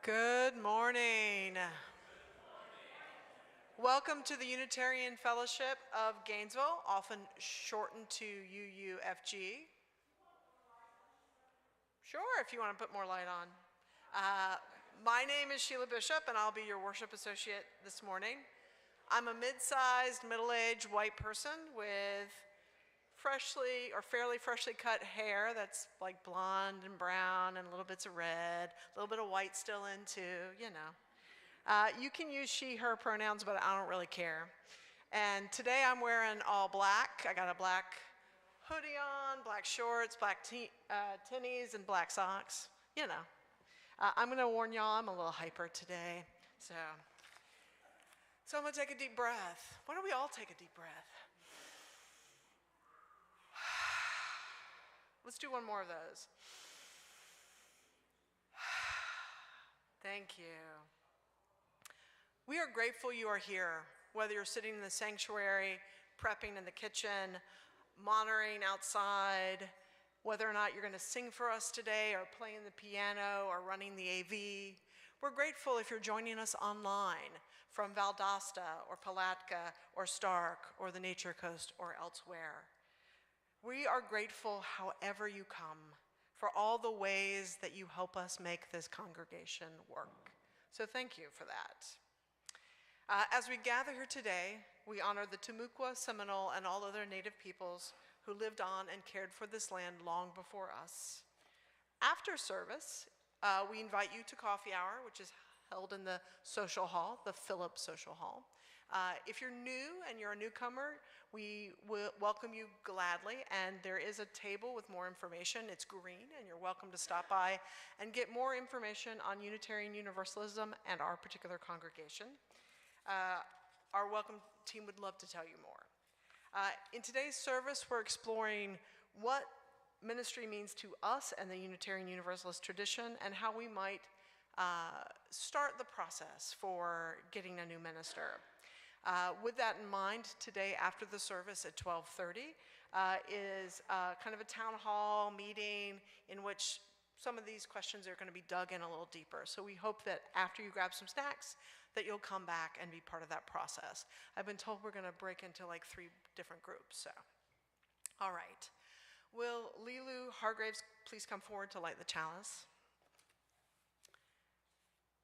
Good morning. Welcome to the Unitarian Fellowship of Gainesville, often shortened to UUFG. Sure, if you want to put more light on. My name is Sheila Bishop, and I'll be your worship associate this morning. I'm a mid-sized, middle-aged white person with fairly freshly cut hair that's like blonde and brown and little bits of red, a little bit of white still in too, you know. You can use she, her pronouns, but I don't really care. And today I'm wearing all black. I got a black hoodie on, black shorts, black tinnies, and black socks, you know. I'm gonna warn y'all, I'm a little hyper today, so I'm gonna take a deep breath. Why don't we all take a deep breath? Let's do one more of those. Thank you. We are grateful you are here, whether you're sitting in the sanctuary, prepping in the kitchen, monitoring outside, whether or not you're going to sing for us today or playing the piano or running the AV. We're grateful if you're joining us online from Valdosta or Palatka or Stark or the Nature Coast or elsewhere. We are grateful however you come for all the ways that you help us make this congregation work. So thank you for that. As we gather here today, we honor the Timucua, Seminole, and all other Native peoples who lived on and cared for this land long before us. After service, we invite you to coffee hour, which is held in the social hall, the Phillips Social Hall. If you're new and you're a newcomer, we will welcome you gladly, and there is a table with more information. It's green, and you're welcome to stop by and get more information on Unitarian Universalism and our particular congregation. Our welcome team would love to tell you more. In today's service, we're exploring what ministry means to us and the Unitarian Universalist tradition and how we might start the process for getting a new minister. With that in mind, today after the service at 12:30 is kind of a town hall meeting in which some of these questions are going to be dug in a little deeper. So we hope that after you grab some snacks, that you'll come back and be part of that process. I've been told we're going to break into like 3 different groups. So, all right. Will Lilu Hargraves please come forward to light the chalice?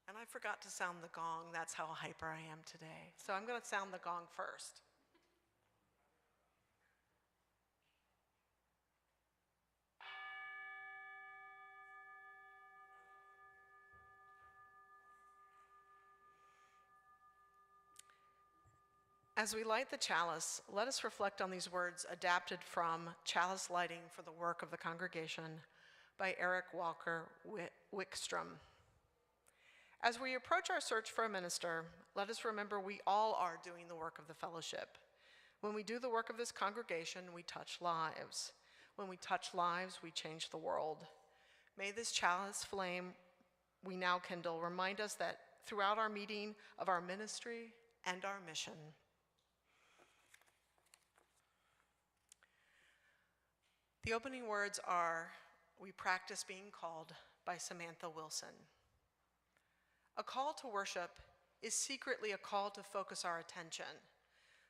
And I forgot to sound the gong. That's how hyper I am today. So I'm going to sound the gong first. As we light the chalice, let us reflect on these words adapted from Chalice Lighting for the Work of the Congregation by Eric Walker Wickstrom. As we approach our search for a minister, let us remember we all are doing the work of the fellowship. When we do the work of this congregation, we touch lives. When we touch lives, we change the world. May this chalice flame we now kindle remind us that throughout our meeting of our ministry and our mission. The opening words are, "We practice being called," by Samantha Wilson. A call to worship is secretly a call to focus our attention.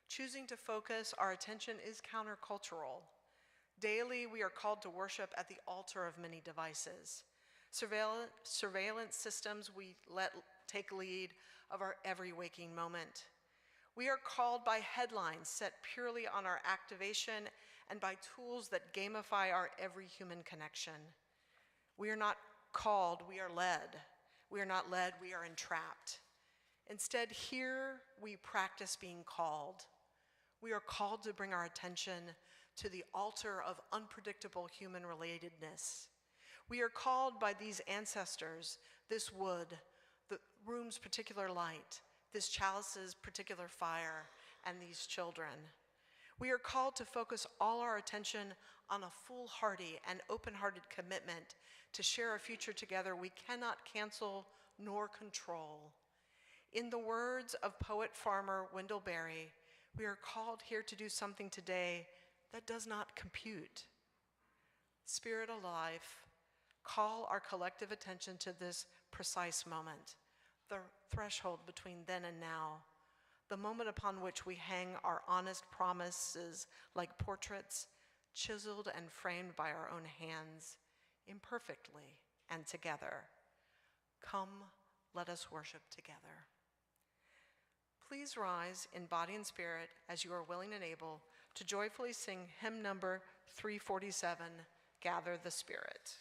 Choosing to focus our attention is countercultural. Daily, we are called to worship at the altar of many devices. Surveillance systems we let take lead of our every waking moment. We are called by headlines set purely on our activation and by tools that gamify our every human connection. We are not called, we are led. We are not led, we are entrapped. Instead, here we practice being called. We are called to bring our attention to the altar of unpredictable human relatedness. We are called by these ancestors, this wood, the room's particular light, this chalice's particular fire, and these children. We are called to focus all our attention on a foolhardy and open-hearted commitment to share a future together we cannot cancel nor control. In the words of poet-farmer Wendell Berry, we are called here to do something today that does not compute. Spirit alive, call our collective attention to this precise moment, the threshold between then and now, the moment upon which we hang our honest promises like portraits, chiseled and framed by our own hands, imperfectly and together. Come, let us worship together. Please rise in body and spirit as you are willing and able to joyfully sing hymn number 347, Gather the Spirit.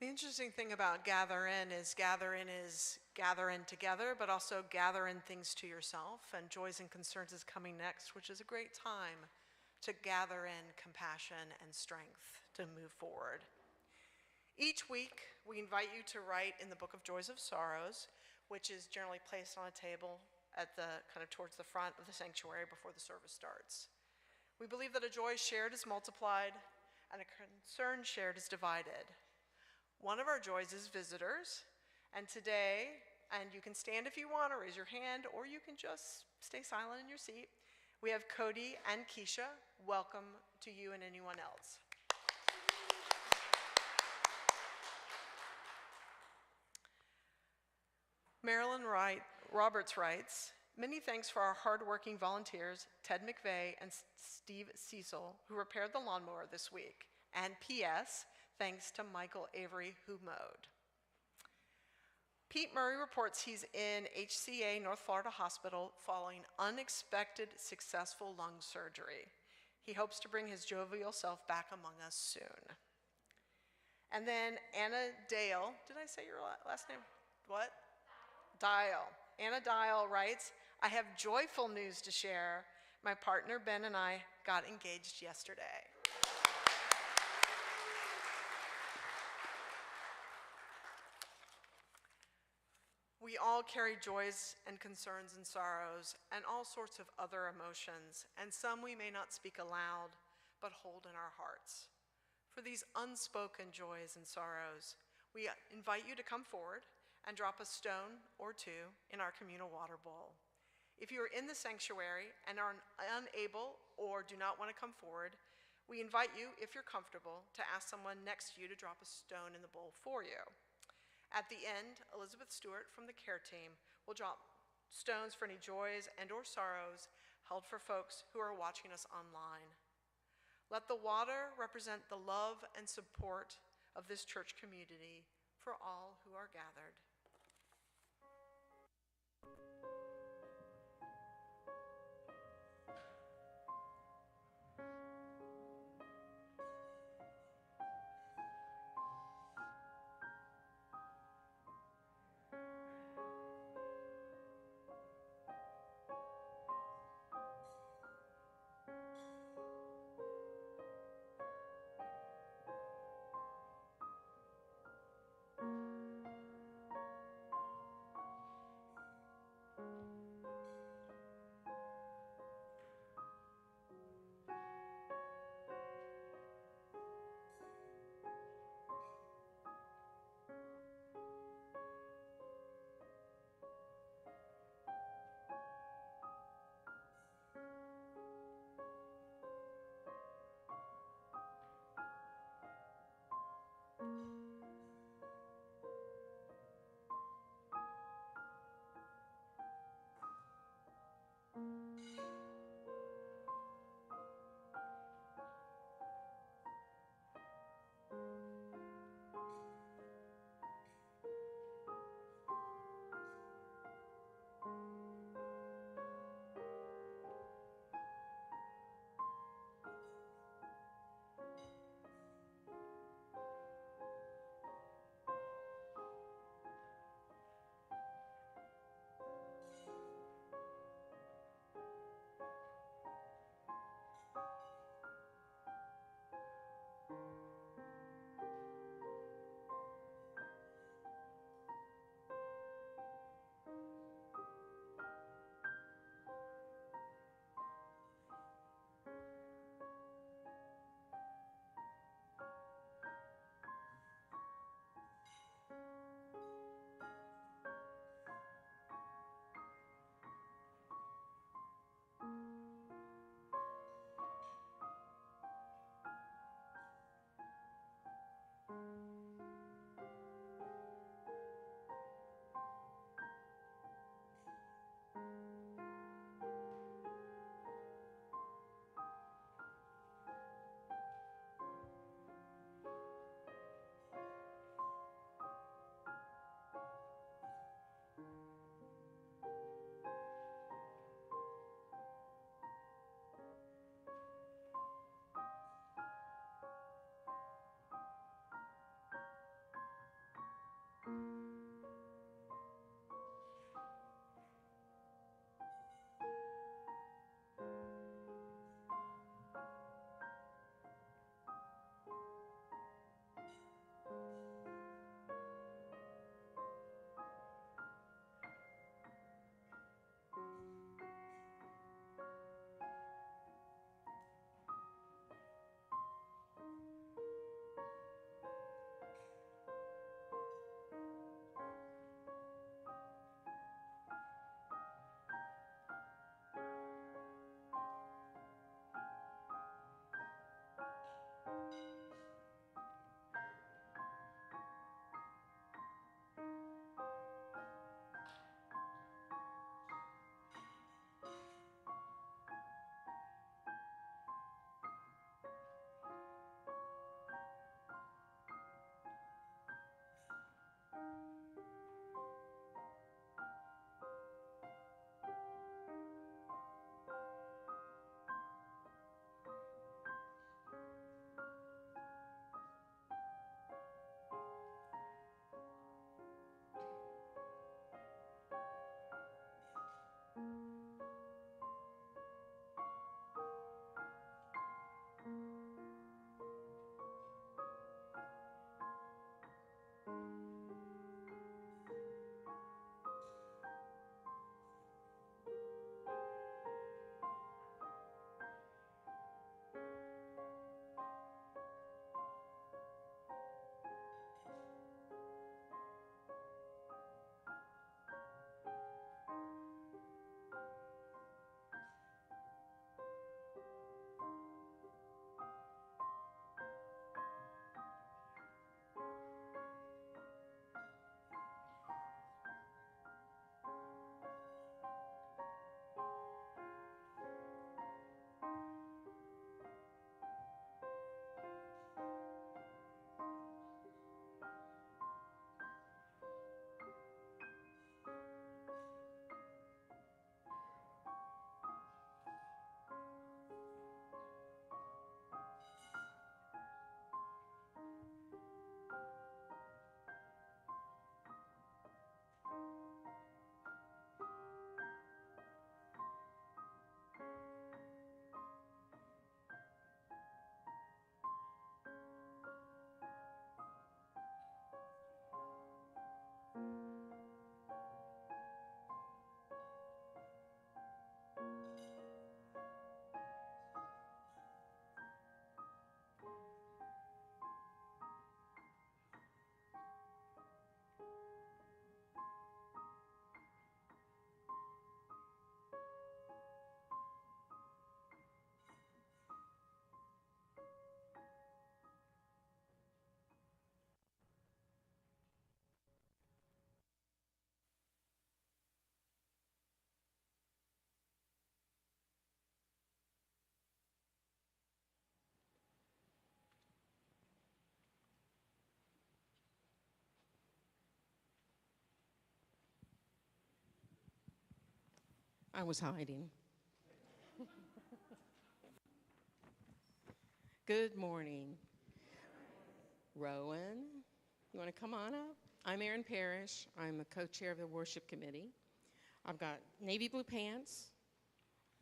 The interesting thing about gather in is gather in together, but also gather in things to yourself, and Joys and Concerns is coming next, which is a great time to gather in compassion and strength to move forward. Each week, we invite you to write in the Book of Joys of Sorrows, which is generally placed on a table at the kind of towards the front of the sanctuary before the service starts. We believe that a joy shared is multiplied and a concern shared is divided. One of our joys is visitors, and today, and you can stand if you want or raise your hand, or you can just stay silent in your seat, we have Cody and Keisha. Welcome to you and anyone else. Marilyn Roberts writes, many thanks for our hardworking volunteers, Ted McVeigh and Steve Cecil, who repaired the lawnmower this week. And P.S., thanks to Michael Avery, who mowed. Pete Murray reports he's in HCA North Florida Hospital following unexpected successful lung surgery. He hopes to bring his jovial self back among us soon. And then Anna Dale, did I say your last name? What? Dial. Anna Dial writes, I have joyful news to share. My partner Ben and I got engaged yesterday. We all carry joys and concerns and sorrows and all sorts of other emotions, and some we may not speak aloud, but hold in our hearts. For these unspoken joys and sorrows, we invite you to come forward and drop a stone or two in our communal water bowl. If you are in the sanctuary and are unable or do not want to come forward, we invite you, if you're comfortable, to ask someone next to you to drop a stone in the bowl for you. At the end, Elizabeth Stewart from the care team will drop stones for any joys and or sorrows held for folks who are watching us online. Let the water represent the love and support of this church community for all who are gathered. I was hiding. Good morning. Rowan, you want to come on up? I'm Erin Parrish. I'm a co-chair of the worship committee. I've got navy blue pants,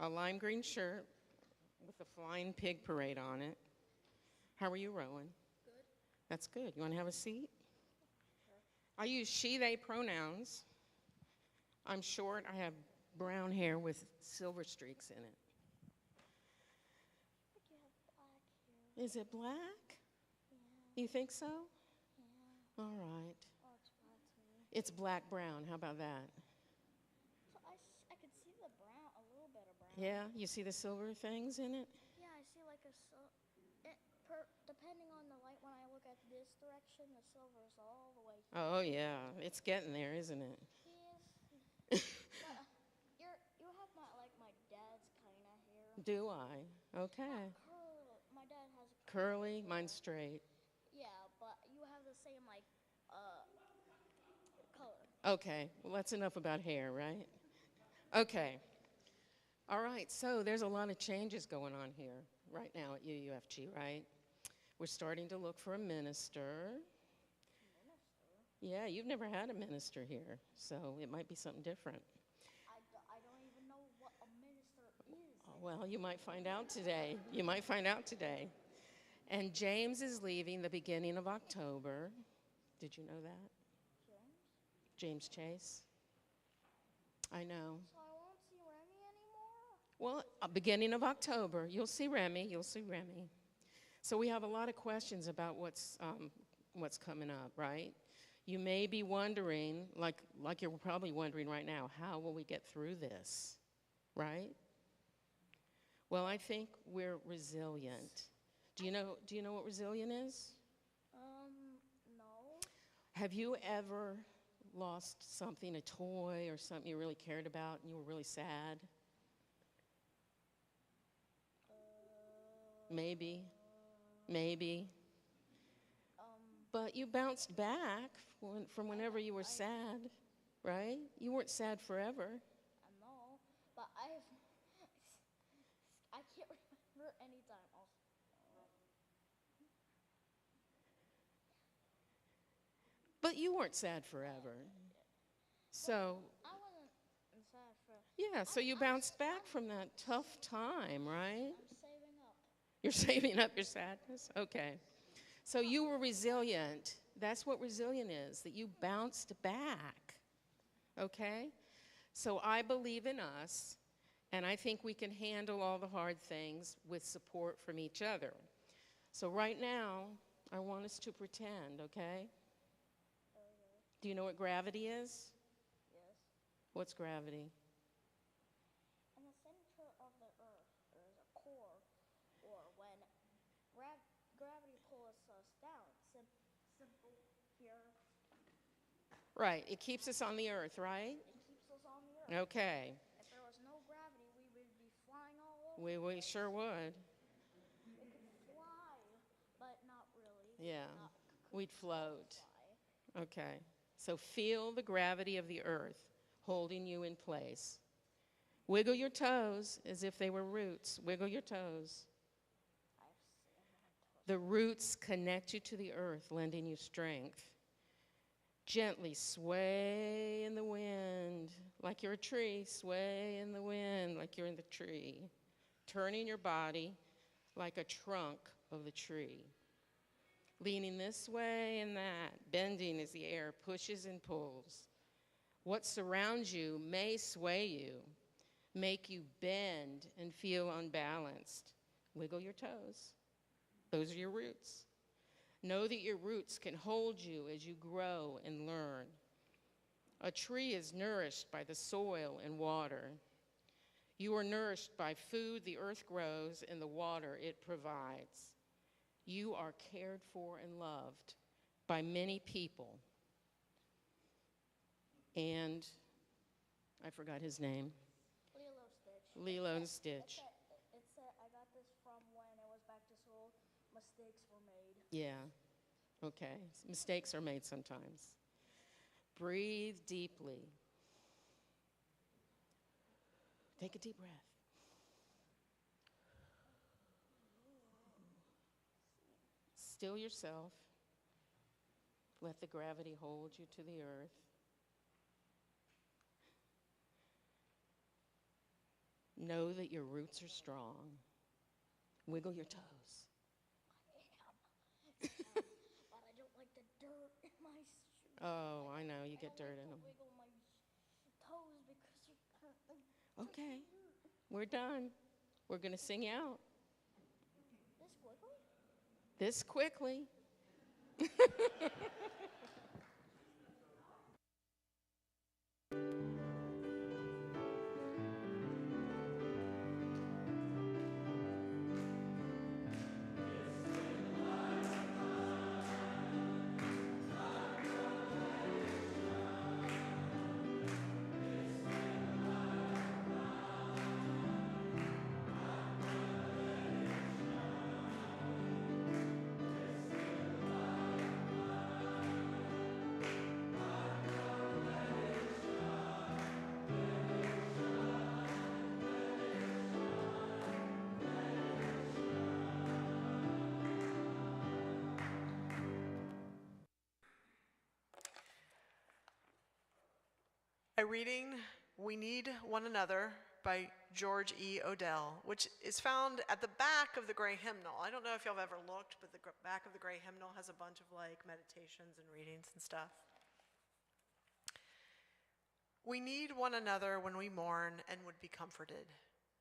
a lime green shirt with a flying pig parade on it. How are you, Rowan? Good. That's good. You want to have a seat? Sure. I use she, they pronouns. I'm short. I have brown hair with silver streaks in it. I think you have black hair. Is it black? Yeah. You think so? Yeah. All right. Oh, it's black too. It's black-brown. How about that? So I could see the brown, a little bit of brown. Yeah? You see the silver things in it? Yeah, I see like depending on the light, when I look at this direction, the silver is all the way here. Oh, yeah. It's getting there, isn't it? Yes. You have my dad's kind of hair. Do I? Okay. My dad has a Curly, mine's straight. Yeah, but you have the same color. Okay. Well, that's enough about hair, right? Okay. All right. So there's a lot of changes going on here right now at UUFG, right? We're starting to look for a minister. Yeah, you've never had a minister here, so it might be something different. I don't even know what a minister is. Well, you might find out today. You might find out today. And James is leaving the beginning of October. Did you know that? James Chase. I know. So I won't see Remy anymore? Well, beginning of October, you'll see Remy. You'll see Remy. So we have a lot of questions about what's coming up, right? You may be wondering, like you're probably wondering right now, how will we get through this, right? Well, I think we're resilient. Do you know what resilient is? No. Have you ever lost something, a toy or something you really cared about and you were really sad? Maybe. But you bounced back from whenever you were sad, right? You weren't sad forever. I know, but I can't remember any time else. But you weren't sad forever. So, I wasn't sad for. yeah, so you bounced back from that tough time, right? I'm saving up. You're saving up your sadness? Okay. So you were resilient. That's what resilient is, that you bounced back, okay? So I believe in us, and I think we can handle all the hard things with support from each other. So right now, I want us to pretend, okay? Do you know what gravity is? Yes. What's gravity? In the center of the earth, there is a core, or when gravity pulls us down. Simple here. Right, it keeps us on the earth, right? It keeps us on the earth. Okay, If there was no gravity, we would be flying all over. we sure would. We could fly, but not really. Yeah, Not we'd float. fly. Okay, so feel the gravity of the earth holding you in place. Wiggle your toes as if they were roots. Wiggle your toes. The roots connect you to the earth, lending you strength. Gently sway in the wind, like you're a tree. Sway in the wind, like you're in the tree. Turning your body like a trunk of the tree. Leaning this way and that, bending as the air pushes and pulls. What surrounds you may sway you, make you bend and feel unbalanced. Wiggle your toes. Those are your roots. Know that your roots can hold you as you grow and learn. A tree is nourished by the soil and water. You are nourished by food the earth grows and the water it provides. You are cared for and loved by many people. And I forgot his name. Lilo Stitch. Lilo and Stitch. I got this from when I was back to school. Mistakes were made. Yeah, okay. Mistakes are made sometimes. Breathe deeply. Take a deep breath. Still yourself. Let the gravity hold you to the earth. Know that your roots are strong. Wiggle your toes. I am. But I don't like the dirt in my shoes. Oh, I know, you get dirt in them. I don't like to wiggle my toes because you Okay, we're done. We're going to sing out. This quickly? This quickly. A reading, We Need One Another by George E. Odell, which is found at the back of the Gray Hymnal. I don't know if y'all have ever looked, but the back of the Gray Hymnal has a bunch of like meditations and readings and stuff. We need one another when we mourn and would be comforted.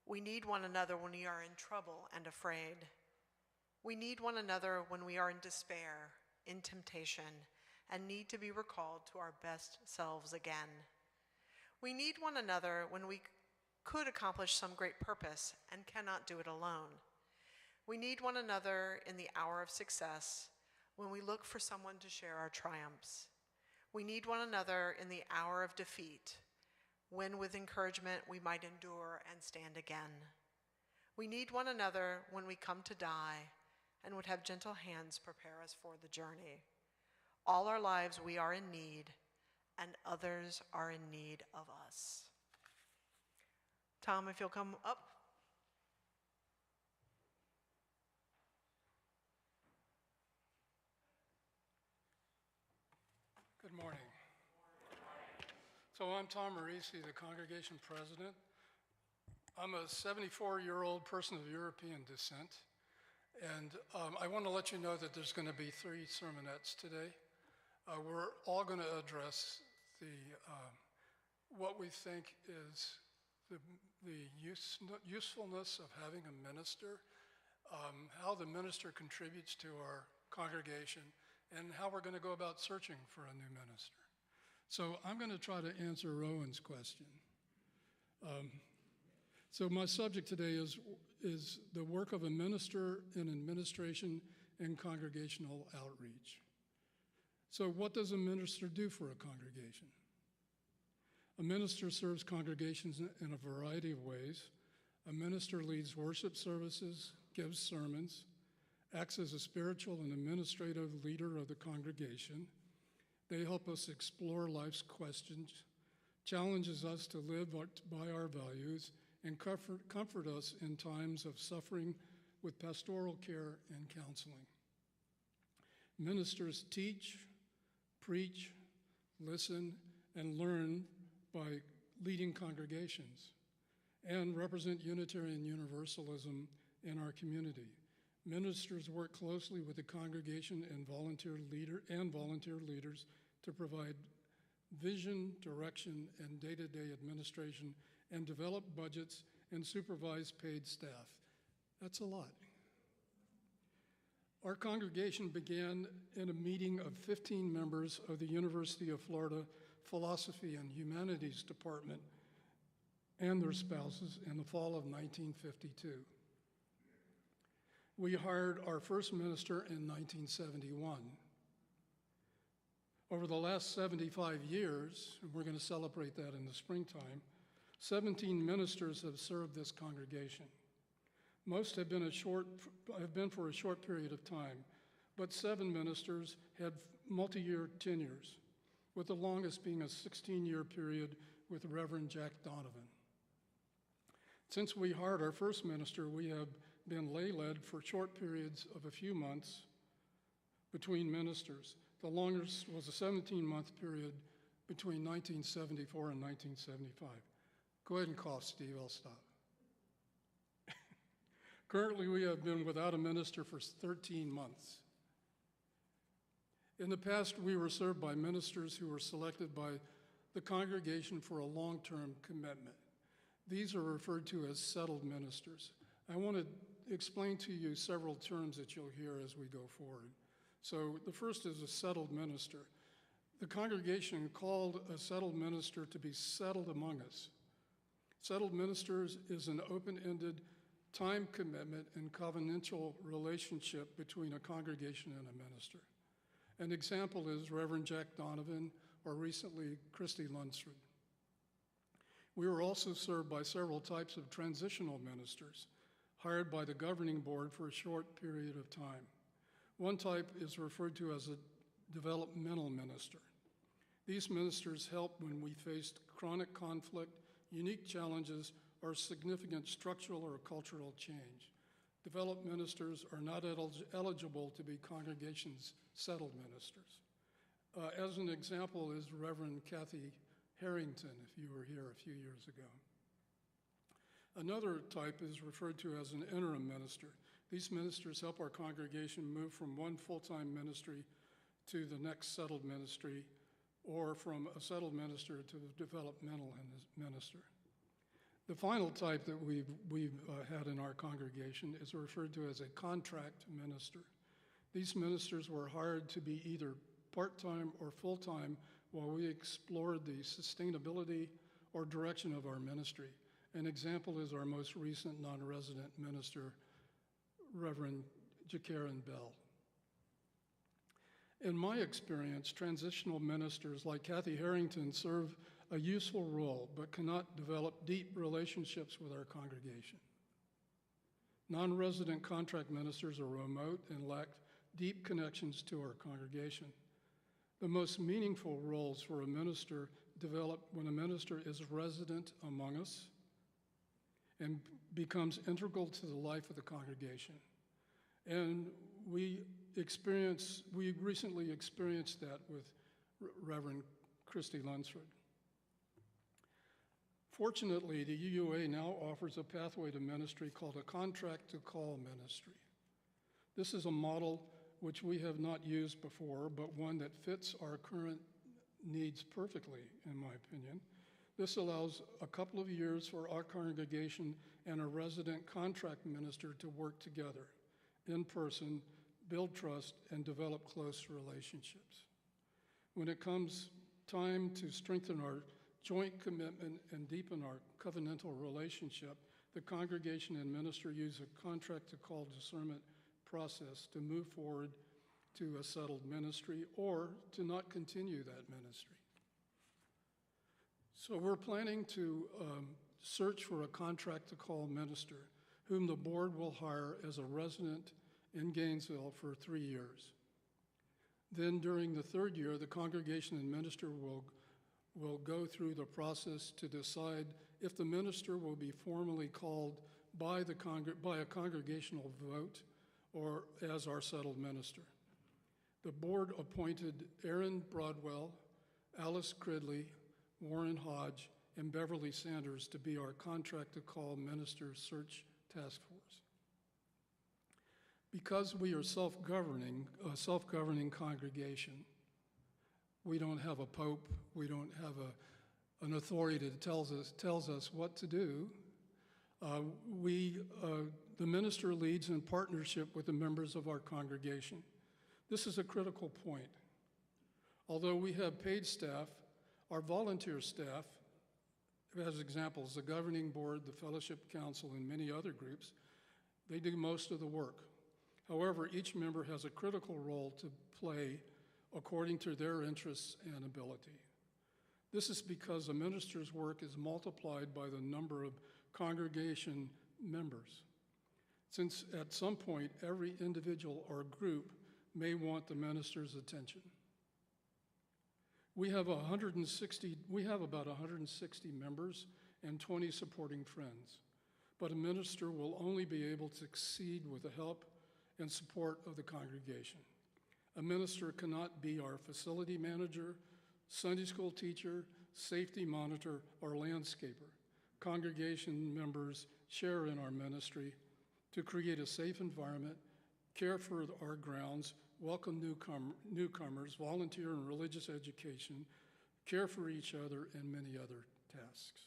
We need one another when we are in trouble and afraid. We need one another when we are in despair, in temptation, and need to be recalled to our best selves again. We need one another when we could accomplish some great purpose and cannot do it alone. We need one another in the hour of success when we look for someone to share our triumphs. We need one another in the hour of defeat when with encouragement we might endure and stand again. We need one another when we come to die and would have gentle hands prepare us for the journey. All our lives we are in need, and others are in need of us. Tom, if you'll come up. Good morning. So I'm Tom Mareci, the congregation president. I'm a 74-year-old person of European descent, and I want to let you know that there's going to be 3 sermonettes today. We're all going to address what we think is the usefulness of having a minister, how the minister contributes to our congregation, and how we're going to go about searching for a new minister. So I'm going to try to answer Rowan's question. So my subject today is the work of a minister in administration and congregational outreach. So what does a minister do for a congregation? A minister serves congregations in a variety of ways. A minister leads worship services, gives sermons, acts as a spiritual and administrative leader of the congregation. They help us explore life's questions, challenges us to live by our values, and comfort us in times of suffering with pastoral care and counseling. Ministers teach, preach, listen, and learn by leading congregations and represent Unitarian Universalism in our community. Ministers work closely with the congregation and volunteer leaders to provide vision, direction, and day-to-day administration, and develop budgets and supervise paid staff. That's a lot. Our congregation began in a meeting of 15 members of the University of Florida Philosophy and Humanities Department and their spouses in the fall of 1952. We hired our first minister in 1971. Over the last 75 years, and we're going to celebrate that in the springtime, 17 ministers have served this congregation. Most have been for a short period of time, but 7 ministers had multi-year tenures, with the longest being a 16-year period with Reverend Jack Donovan. Since we hired our first minister, we have been lay-led for short periods of a few months between ministers. The longest was a 17-month period between 1974 and 1975. Go ahead and cough, Steve, I'll stop. Currently, we have been without a minister for 13 months. In the past, we were served by ministers who were selected by the congregation for a long-term commitment. These are referred to as settled ministers. I want to explain to you several terms that you'll hear as we go forward. So the first is a settled minister. The congregation called a settled minister to be settled among us. Settled ministers is an open-ended time commitment and covenantal relationship between a congregation and a minister. An example is Reverend Jack Donovan, or recently Kristin Lunsford. We were also served by several types of transitional ministers, hired by the governing board for a short period of time. One type is referred to as a developmental minister. These ministers help when we faced chronic conflict, unique challenges, or significant structural or cultural change. Developed ministers are not eligible to be congregations' settled ministers. As an example is Reverend Kathy Harrington, if you were here a few years ago. Another type is referred to as an interim minister. These ministers help our congregation move from one full-time ministry to the next settled ministry, or from a settled minister to a developmental minister. The final type that we've had in our congregation is referred to as a contract minister. These ministers were hired to be either part-time or full-time while we explored the sustainability or direction of our ministry. An example is our most recent non-resident minister, Reverend Jakaran Bell. In my experience, transitional ministers like Kathy Harrington serve a useful role, but cannot develop deep relationships with our congregation. Non-resident contract ministers are remote and lack deep connections to our congregation. The most meaningful roles for a minister develop when a minister is resident among us and becomes integral to the life of the congregation. And we recently experienced that with Reverend Kristin Lunsford. Fortunately, the UUA now offers a pathway to ministry called a contract to call ministry. This is a model which we have not used before, but one that fits our current needs perfectly, in my opinion. This allows a couple of years for our congregation and a resident contract minister to work together in person, build trust, and develop close relationships. When it comes time to strengthen our joint commitment and deepen our covenantal relationship, the congregation and minister use a contract to call discernment process to move forward to a settled ministry or to not continue that ministry. So we're planning to search for a contract to call minister whom the board will hire as a resident in Gainesville for 3 years. Then during the third year, the congregation and minister will go through the process to decide if the minister will be formally called by a congregational vote or as our settled minister. The board appointed Aaron Broadwell, Alice Cridley, Warren Hodge, and Beverly Sanders to be our contract to call minister search task force. Because we are a self-governing congregation, we don't have a pope, we don't have an authority that tells us what to do. The minister leads in partnership with the members of our congregation. This is a critical point. Although we have paid staff, our volunteer staff, as examples, the governing board, the fellowship council, and many other groups, they do most of the work. However, each member has a critical role to play according to their interests and ability. This is because a minister's work is multiplied by the number of congregation members, since at some point every individual or group may want the minister's attention. We have about 160 members and 20 supporting friends, but a minister will only be able to succeed with the help and support of the congregation. A minister cannot be our facility manager, Sunday school teacher, safety monitor, or landscaper. Congregation members share in our ministry to create a safe environment, care for our grounds, welcome newcomers, volunteer in religious education, care for each other, and many other tasks.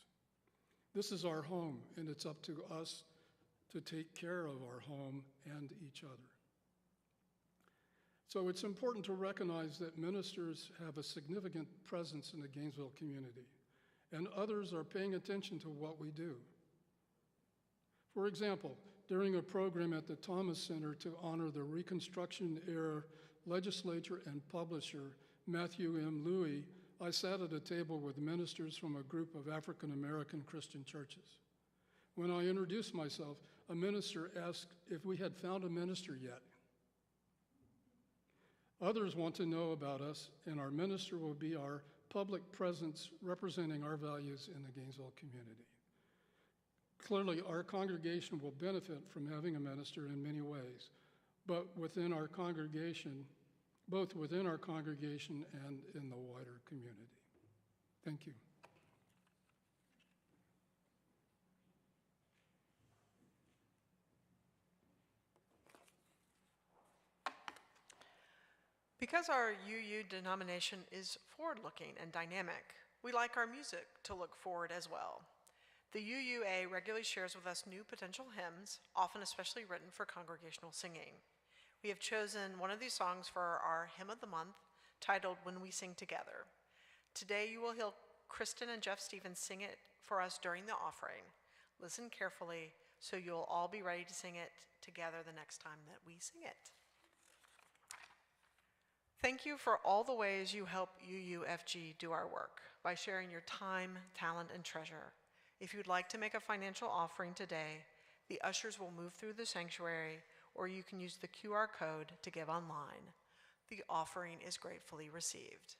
This is our home, and it's up to us to take care of our home and each other. So it's important to recognize that ministers have a significant presence in the Gainesville community, and others are paying attention to what we do. For example, during a program at the Thomas Center to honor the Reconstruction-era legislator and publisher Matthew M. Louis, I sat at a table with ministers from a group of African-American Christian churches. When I introduced myself, a minister asked if we had found a minister yet. Others want to know about us, and our minister will be our public presence representing our values in the Gainesville community. Clearly, our congregation will benefit from having a minister in many ways, but within our congregation, both within our congregation and in the wider community. Thank you. Because our UU denomination is forward-looking and dynamic, we like our music to look forward as well. The UUA regularly shares with us new potential hymns, often especially written for congregational singing. We have chosen one of these songs for our Hymn of the Month, titled When We Sing Together. Today you will hear Kristin and Jeff Stevens sing it for us during the offering. Listen carefully so you'll all be ready to sing it together the next time that we sing it. Thank you for all the ways you help UUFG do our work by sharing your time, talent, and treasure. If you'd like to make a financial offering today, the ushers will move through the sanctuary, or you can use the QR code to give online. The offering is gratefully received.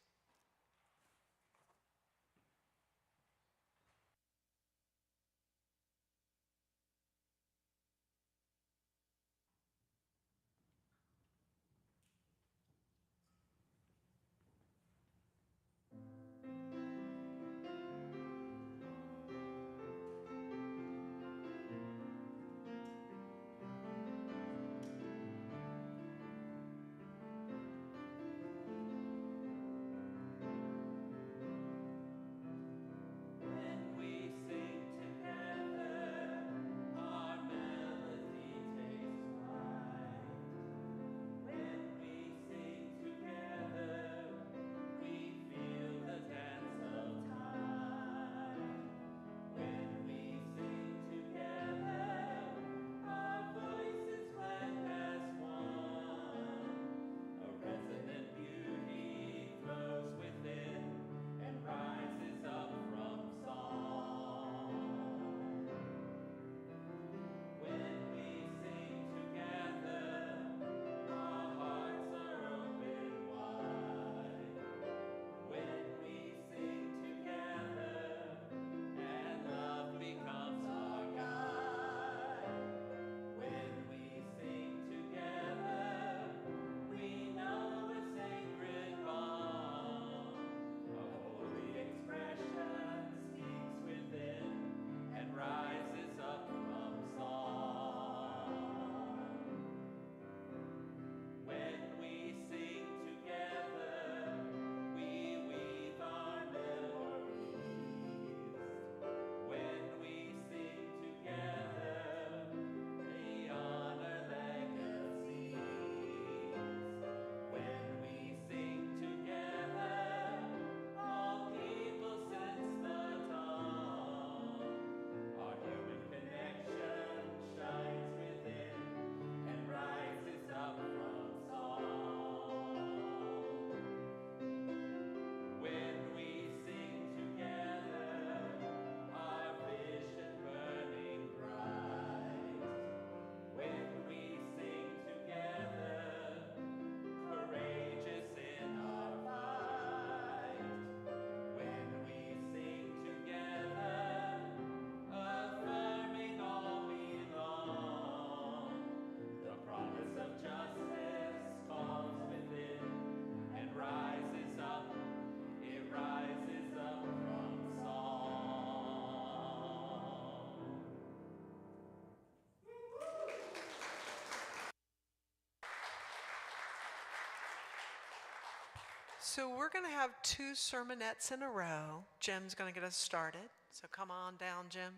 So we're going to have 2 sermonettes in a row. Jim's going to get us started. So come on down, Jim.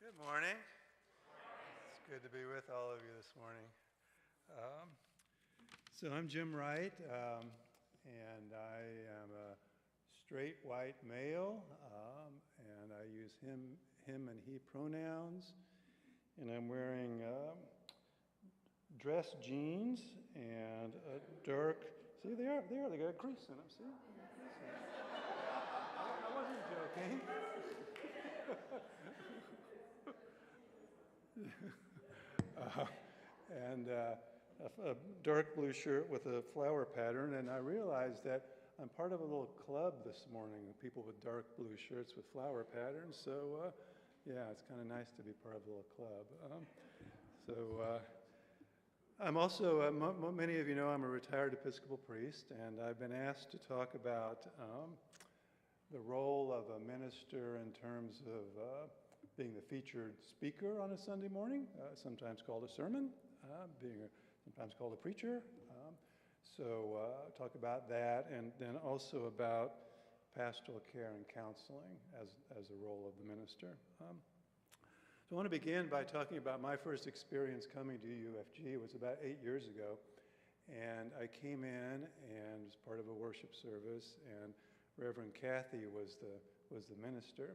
Good morning. It's good to be with all of you this morning. So I'm Jim Wright, and I am a straight white male, and I use him and he pronouns, and I'm wearing dress jeans and a dark, see they got a crease in them, see? I wasn't joking. And a dark blue shirt with a flower pattern, and I realized that I'm part of a little club this morning of people with dark blue shirts with flower patterns, so yeah, it's kind of nice to be part of a little club. I'm also, many of you know I'm a retired Episcopal priest, and I've been asked to talk about the role of a minister in terms of being the featured speaker on a Sunday morning, sometimes called a sermon, sometimes called a preacher. Talk about that, and then also about pastoral care and counseling as a role of the minister. So I want to begin by talking about my first experience coming to UUFG. It was about 8 years ago, and I came in and was part of a worship service, and Reverend Kathy was the minister,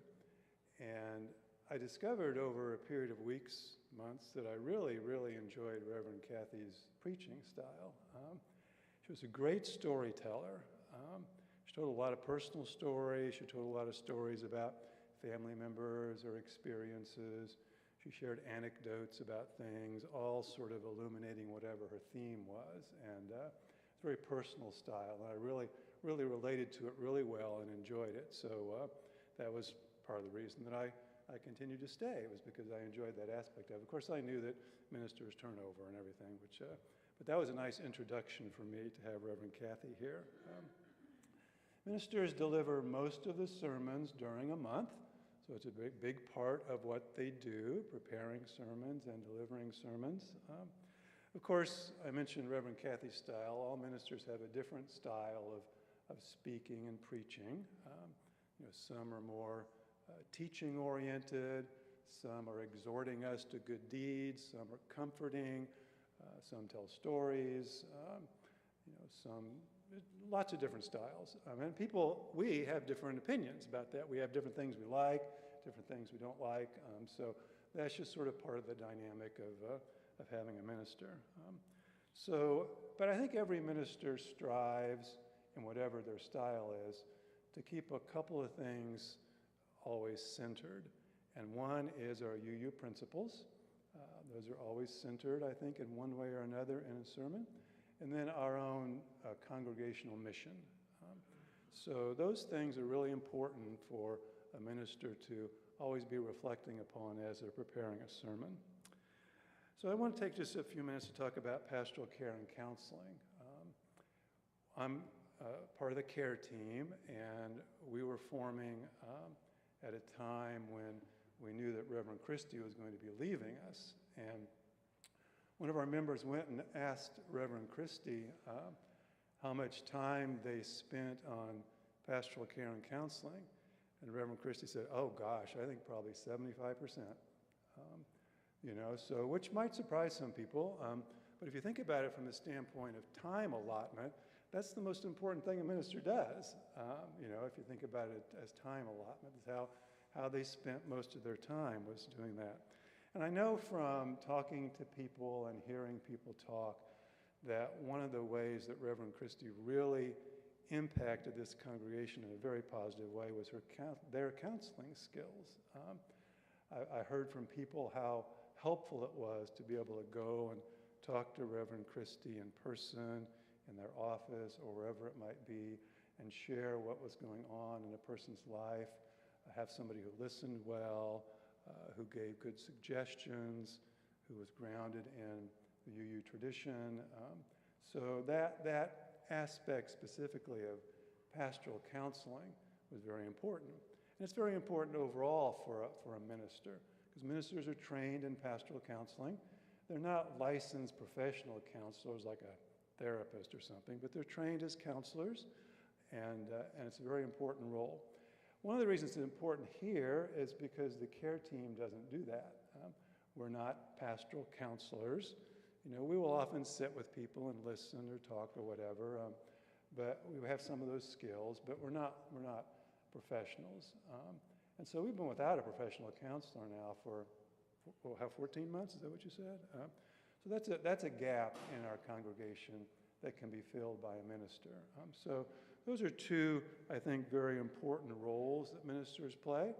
and I discovered over a period of weeks, months, that I really, really enjoyed Reverend Kathy's preaching style. She was a great storyteller. She told a lot of personal stories. She told a lot of stories about family members or experiences. She shared anecdotes about things, all sort of illuminating whatever her theme was. And it's a very personal style. And I really, really related to it really well and enjoyed it. So that was part of the reason that I continued to stay. It was because I enjoyed that aspect of it. Of course, I knew that ministers turn over and everything, but that was a nice introduction for me to have Reverend Kathy here. Ministers deliver most of the sermons during a month, so it's a big part of what they do, preparing sermons and delivering sermons. Of course, I mentioned Reverend Kathy's style. All ministers have a different style of speaking and preaching. Some are more teaching-oriented, some are exhorting us to good deeds, some are comforting, some tell stories, lots of different styles. We have different opinions about that. We have different things we like, different things we don't like, so that's just sort of part of the dynamic of having a minister. But I think every minister strives, in whatever their style is, to keep a couple of things always centered. And one is our UU principles. Those are always centered, I think, in one way or another in a sermon. And then our own congregational mission. So those things are really important for a minister to always be reflecting upon as they're preparing a sermon. So I want to take just a few minutes to talk about pastoral care and counseling. I'm part of the care team, and we were forming at a time when we knew that Reverend Kristin was going to be leaving us. And one of our members went and asked Reverend Kristin how much time they spent on pastoral care and counseling. And Reverend Kristin said, oh gosh, I think probably 75%. So which might surprise some people. But if you think about it from the standpoint of time allotment, that's the most important thing a minister does. If you think about it as time allotment, is how they spent most of their time was doing that. And I know from talking to people and hearing people talk that one of the ways that Reverend Kristin really impacted this congregation in a very positive way was their counseling skills. I heard from people how helpful it was to be able to go and talk to Reverend Kristin in person, in their office, or wherever it might be, and share what was going on in a person's life, have somebody who listened well, who gave good suggestions, who was grounded in the UU tradition. So that aspect specifically of pastoral counseling was very important. And it's very important overall for a minister, because ministers are trained in pastoral counseling. They're not licensed professional counselors like a therapist or something, but they're trained as counselors, and it's a very important role. One of the reasons it's important here is because the care team doesn't do that. We're not pastoral counselors. You know, we will often sit with people and listen or talk or whatever, but we have some of those skills, but we're not professionals. And so we've been without a professional counselor now for, we'll have 14 months, is that what you said? So that's a gap in our congregation that can be filled by a minister. So those are two, I think, very important roles that ministers play,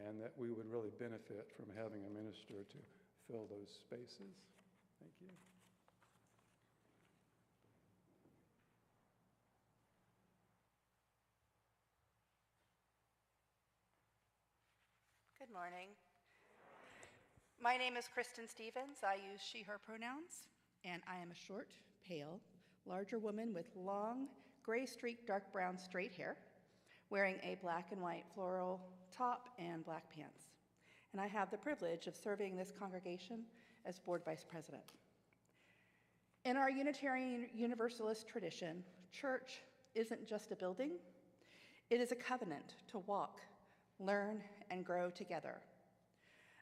and that we would really benefit from having a minister to fill those spaces. Thank you. Good morning. My name is Kristin Stevens. I use she, her pronouns, and I am a short, pale, larger woman with long, gray streaked, dark brown, straight hair, wearing a black and white floral top and black pants. And I have the privilege of serving this congregation as board vice president. In our Unitarian Universalist tradition, church isn't just a building, it is a covenant to walk, learn, and grow together.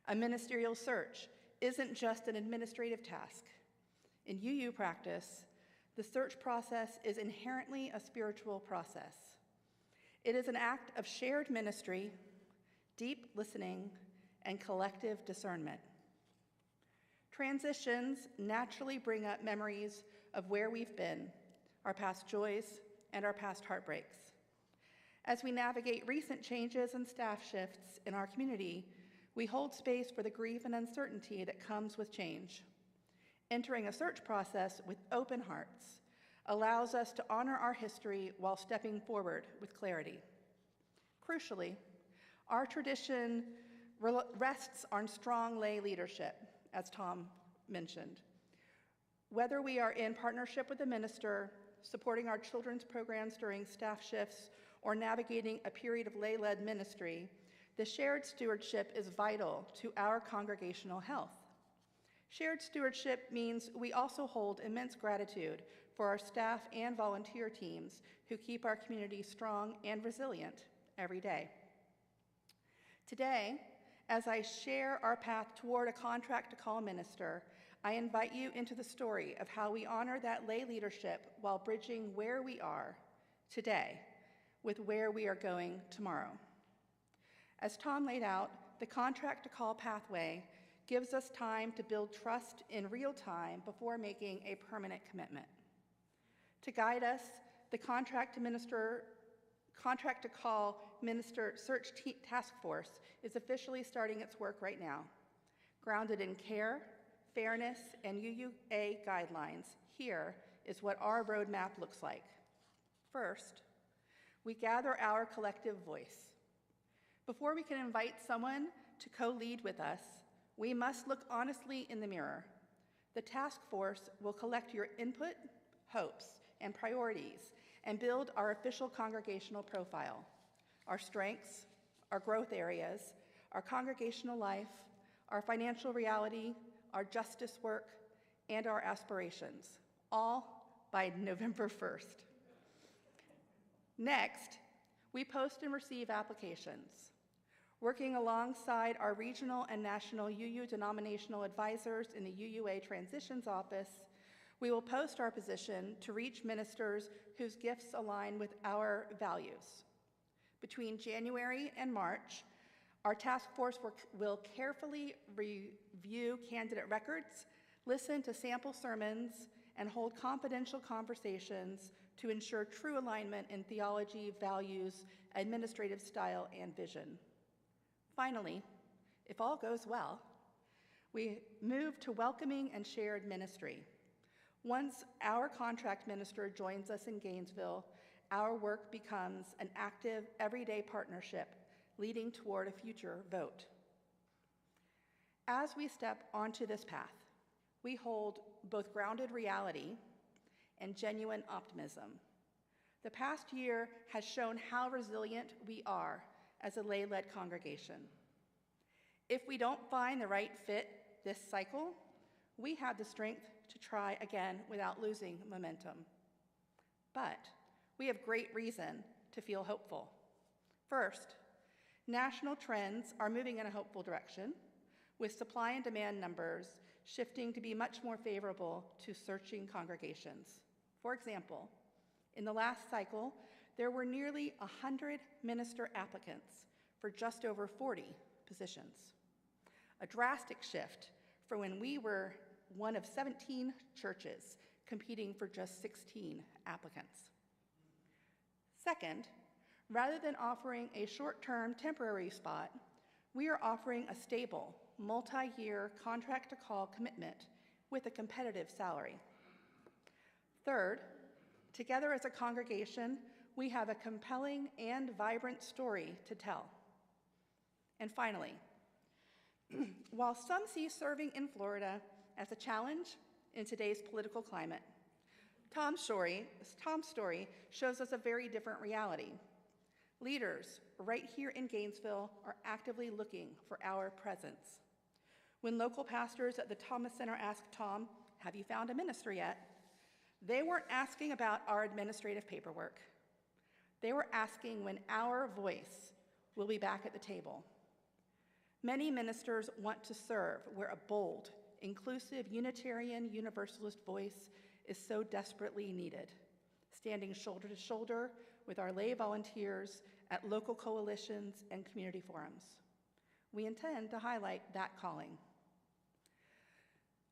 A ministerial search isn't just an administrative task. In UU practice, the search process is inherently a spiritual process. It is an act of shared ministry, deep listening, and collective discernment. Transitions naturally bring up memories of where we've been, our past joys, and our past heartbreaks. As we navigate recent changes and staff shifts in our community, we hold space for the grief and uncertainty that comes with change. Entering a search process with open hearts allows us to honor our history while stepping forward with clarity. Crucially, our tradition rests on strong lay leadership, as Tom mentioned. Whether we are in partnership with a minister, supporting our children's programs during staff shifts, or navigating a period of lay-led ministry, the shared stewardship is vital to our congregational health. Shared stewardship means we also hold immense gratitude for our staff and volunteer teams who keep our community strong and resilient every day. Today, as I share our path toward a contract to call minister, I invite you into the story of how we honor that lay leadership while bridging where we are today with where we are going tomorrow. As Tom laid out, the contract to call pathway gives us time to build trust in real time before making a permanent commitment. To guide us, the contract to call minister search task force is officially starting its work right now. Grounded in care, fairness, and UUA guidelines, here is what our roadmap looks like. First, we gather our collective voice. Before we can invite someone to co-lead with us, we must look honestly in the mirror. The task force will collect your input, hopes, and priorities and build our official congregational profile, our strengths, our growth areas, our congregational life, our financial reality, our justice work, and our aspirations, all by November 1st. Next, we post and receive applications. Working alongside our regional and national UU denominational advisors in the UUA Transitions Office, we will post our position to reach ministers whose gifts align with our values. Between January and March, our task force will carefully review candidate records, listen to sample sermons, and hold confidential conversations to ensure true alignment in theology, values, administrative style, and vision. Finally, if all goes well, we move to welcoming and shared ministry. Once our contract minister joins us in Gainesville, our work becomes an active, everyday partnership leading toward a future vote. As we step onto this path, we hold both grounded reality and genuine optimism. The past year has shown how resilient we are as a lay-led congregation. If we don't find the right fit this cycle, we have the strength to try again without losing momentum. But we have great reason to feel hopeful. First, national trends are moving in a hopeful direction, with supply and demand numbers shifting to be much more favorable to searching congregations. For example, in the last cycle, there were nearly 100 minister applicants for just over 40 positions. A drastic shift from when we were one of 17 churches competing for just 16 applicants. Second, rather than offering a short-term temporary spot, we are offering a stable, multi-year contract-to-call commitment with a competitive salary. Third, together as a congregation, we have a compelling and vibrant story to tell. And finally, while some see serving in Florida as a challenge in today's political climate, Tom's story shows us a very different reality. Leaders right here in Gainesville are actively looking for our presence. When local pastors at the Thomas Center asked Tom, "Have you found a minister yet?" they weren't asking about our administrative paperwork. They were asking when our voice will be back at the table. Many ministers want to serve where a bold, inclusive Unitarian Universalist voice is so desperately needed, standing shoulder to shoulder with our lay volunteers at local coalitions and community forums. We intend to highlight that calling.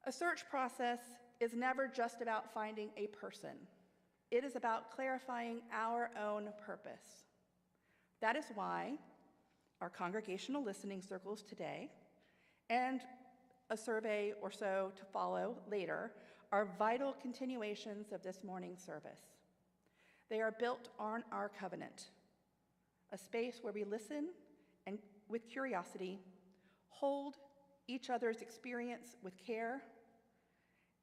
A search process is never just about finding a person. It is about clarifying our own purpose. That is why our congregational listening circles today and a survey or so to follow later are vital continuations of this morning's service. They are built on our covenant, a space where we listen and with curiosity, hold each other's experience with care,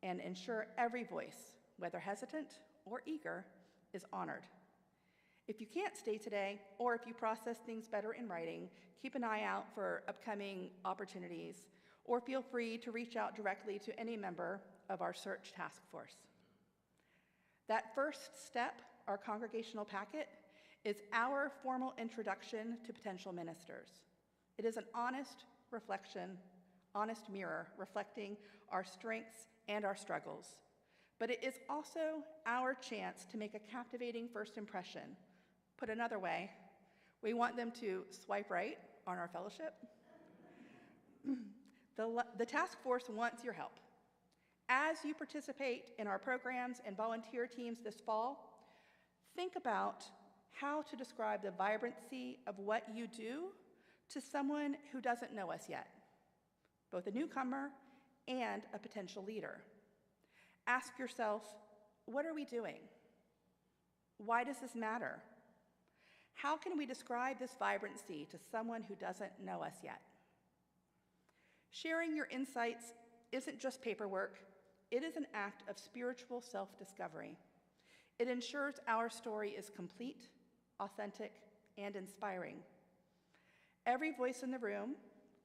and ensure every voice, whether hesitant or eager, is honored. If you can't stay today, or if you process things better in writing, keep an eye out for upcoming opportunities, or feel free to reach out directly to any member of our search task force. That first step, our congregational packet, is our formal introduction to potential ministers. It is an honest mirror reflecting our strengths and our struggles. But it is also our chance to make a captivating first impression. Put another way, we want them to swipe right on our fellowship. The task force wants your help. As you participate in our programs and volunteer teams this fall, think about how to describe the vibrancy of what you do to someone who doesn't know us yet, both a newcomer and a potential leader. Ask yourself, what are we doing? Why does this matter? How can we describe this vibrancy to someone who doesn't know us yet? Sharing your insights isn't just paperwork, it is an act of spiritual self-discovery. It ensures our story is complete, authentic, and inspiring. Every voice in the room,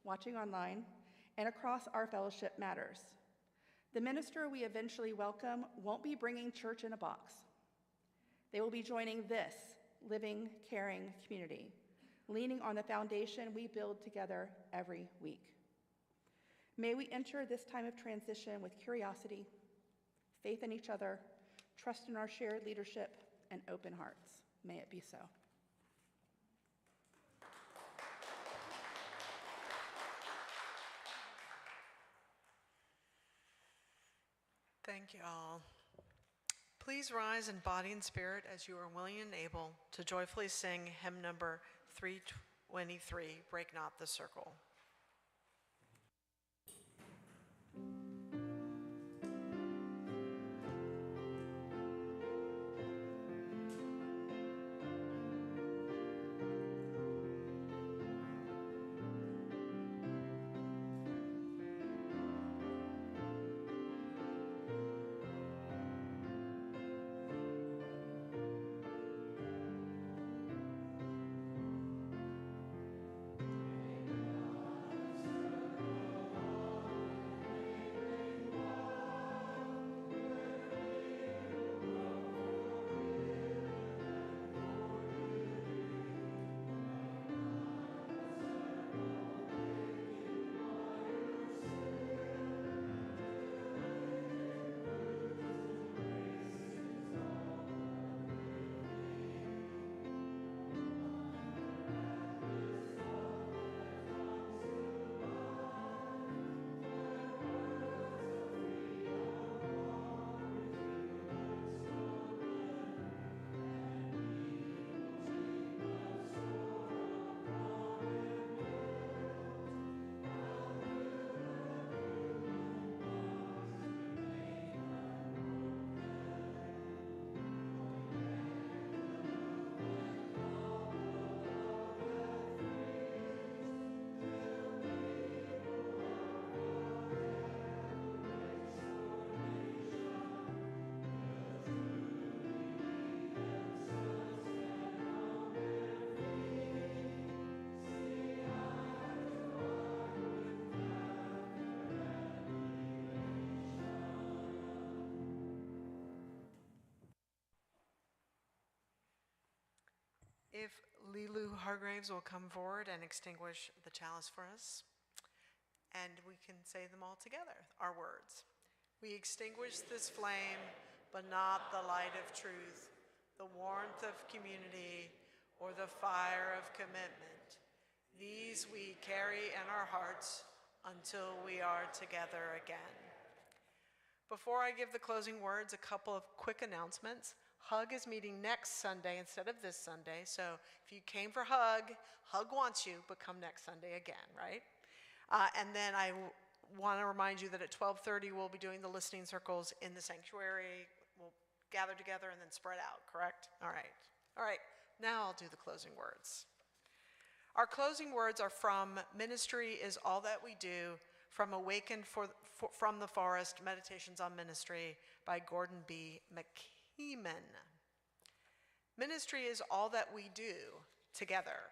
watching online, and across our fellowship matters. The minister we eventually welcome won't be bringing church in a box. They will be joining this living, caring community, leaning on the foundation we build together every week. May we enter this time of transition with curiosity, faith in each other, trust in our shared leadership, and open hearts. May it be so. Thank you all. Please rise in body and spirit as you are willing and able to joyfully sing hymn number 323, Break Not the Circle. If Lilu Hargraves will come forward and extinguish the chalice for us, and we can say them all together, our words. We extinguish this flame, but not the light of truth, the warmth of community, or the fire of commitment. These we carry in our hearts until we are together again. Before I give the closing words, a couple of quick announcements. Hug is meeting next Sunday instead of this Sunday, so if you came for Hug, Hug wants you, but come next Sunday again, right? And then I want to remind you that at 12:30 we'll be doing the listening circles in the sanctuary. We'll gather together and then spread out, correct? All right, now I'll do the closing words. Our closing words are from Ministry is All That We Do, from Awakened from the Forest, Meditations on Ministry by Gordon B. McKeeman. Ministry is all that we do together.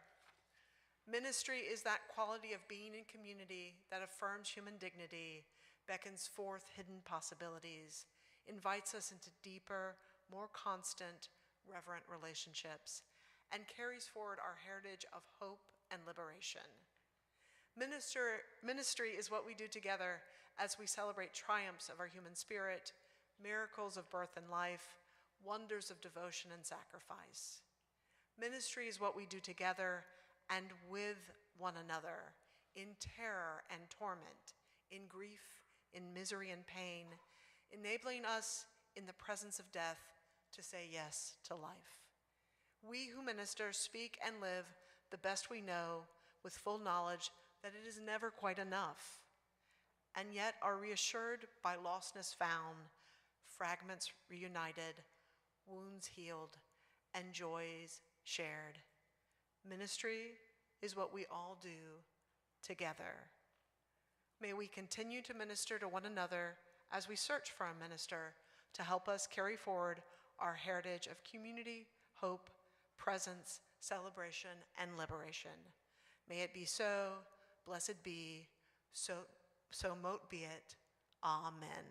Ministry is that quality of being in community that affirms human dignity, beckons forth hidden possibilities, invites us into deeper, more constant, reverent relationships, and carries forward our heritage of hope and liberation. Ministry is what we do together as we celebrate triumphs of our human spirit, miracles of birth and life, wonders of devotion and sacrifice. Ministry is what we do together and with one another, in terror and torment, in grief, in misery and pain, enabling us in the presence of death to say yes to life. We who minister speak and live the best we know with full knowledge that it is never quite enough, and yet are reassured by lostness found, fragments reunited, wounds healed, and joys shared. Ministry is what we all do together. May we continue to minister to one another as we search for a minister to help us carry forward our heritage of community, hope, presence, celebration, and liberation. May it be so, blessed be, so mote be it. Amen.